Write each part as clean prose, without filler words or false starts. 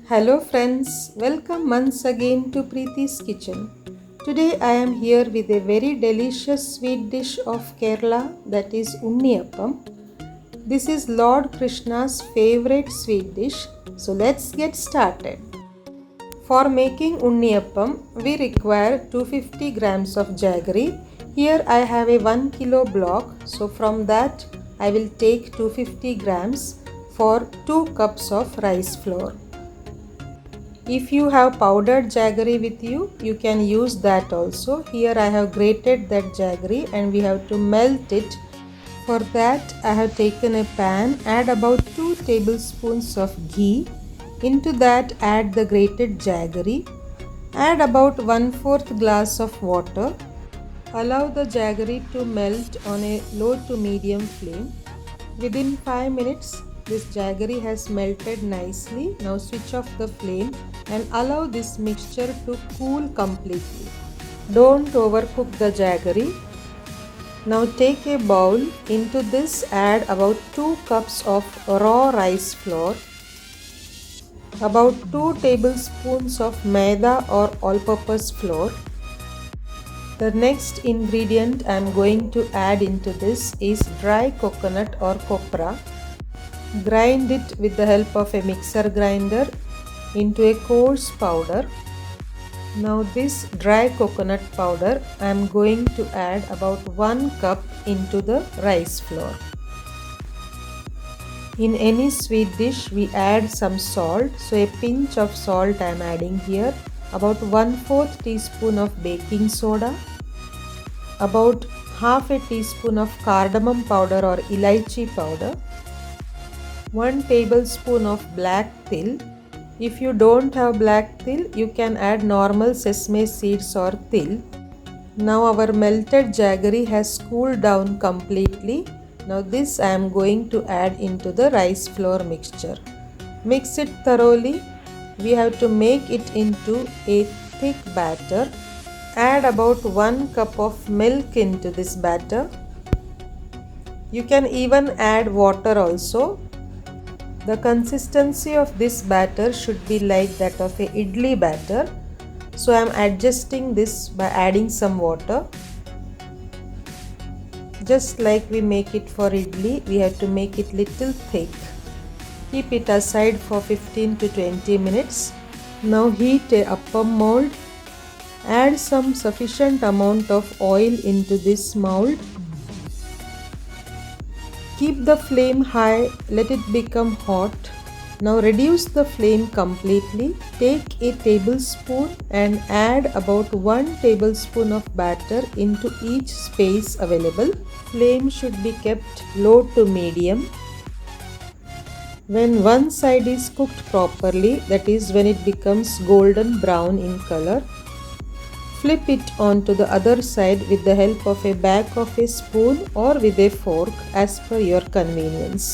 Hello friends, welcome once again to Preeti's Kitchen. Today I am here with a very delicious sweet dish of Kerala, that is Unniyappam. This is Lord Krishna's favorite sweet dish, so let's get started. For making Unniyappam, we require 250 grams of jaggery. Here I have a 1 kilo block, so from that I will take 250 grams for 2 cups of rice flour. If you have powdered jaggery with you, you can use that also. Here I have grated that jaggery and we have to melt it. For that I have taken a pan, add about 2 tablespoons of ghee. Into that add the grated jaggery. Add about 1/4 glass of water. Allow the jaggery to melt on a low to medium flame. Within 5 minutes, this jaggery has melted nicely. Now switch off the flame and allow this mixture to cool completely. Don't overcook the jaggery. Now take a bowl. Into this add about 2 cups of raw rice flour, about 2 tablespoons of maida or all-purpose flour. The next ingredient I am going to add into this is dry coconut or copra. Grind it with the help of a mixer grinder into a coarse powder. Now this dry coconut powder I am going to add about 1 cup into the rice flour. In any sweet dish we add some salt, so a pinch of salt I am adding here, about 1/4 teaspoon of baking soda, about half a teaspoon of cardamom powder or elaichi powder, 1 tablespoon of black til. If you don't have black til, you can add normal sesame seeds or til. Now our melted jaggery has cooled down completely. Now this I am going to add into the rice flour mixture. Mix it thoroughly. We have to make it into a thick batter. Add about 1 cup of milk into this batter. You can even add water also. The consistency of this batter should be like that of a idli batter. So I am adjusting this by adding some water. Just like we make it for idli, we have to make it little thick. Keep it aside for 15 to 20 minutes. Now heat a appam mold. Add some sufficient amount of oil into this mold. Keep the flame high, let it become hot. Now reduce the flame completely. Take a tablespoon and add about 1 tablespoon of batter into each space available. Flame should be kept low to medium. When one side is cooked properly, that is when it becomes golden brown in color, flip it onto the other side with the help of a back of a spoon or with a fork as per your convenience.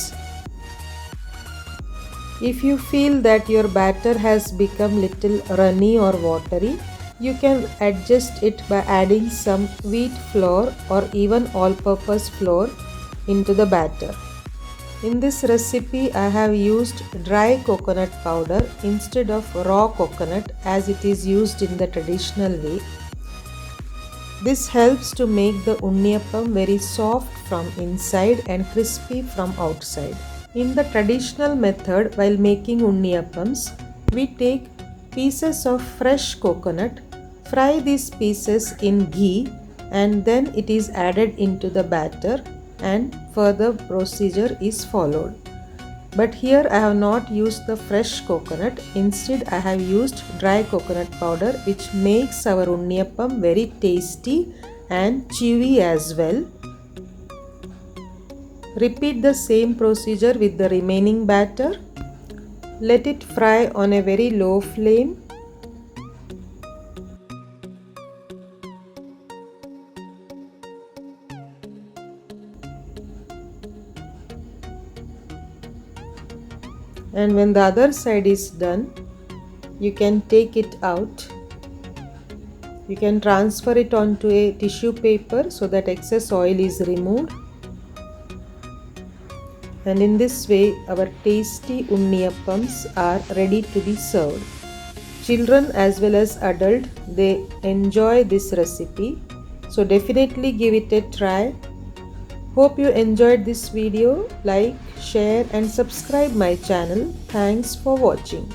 If you feel that your batter has become little runny or watery, you can adjust it by adding some wheat flour or even all-purpose flour into the batter. In this recipe, I have used dry coconut powder instead of raw coconut as it is used in the traditional way. This helps to make the Unniyappam very soft from inside and crispy from outside. In the traditional method, while making Unniyappams, we take pieces of fresh coconut, fry these pieces in ghee, and then it is added into the batter and further procedure is followed. But here I have not used the fresh coconut. Instead I have used dry coconut powder, which makes our Unniyappam very tasty and chewy as well. Repeat the same procedure with the remaining batter. Let it fry on a very low flame. And when the other side is done, you can take it out. You can transfer it onto a tissue paper so that excess oil is removed. And in this way our tasty unniyappams are ready to be served. Children as well as adult, they enjoy this recipe, so definitely give it a try. Hope you enjoyed this video. Like, share and subscribe my channel. Thanks for watching.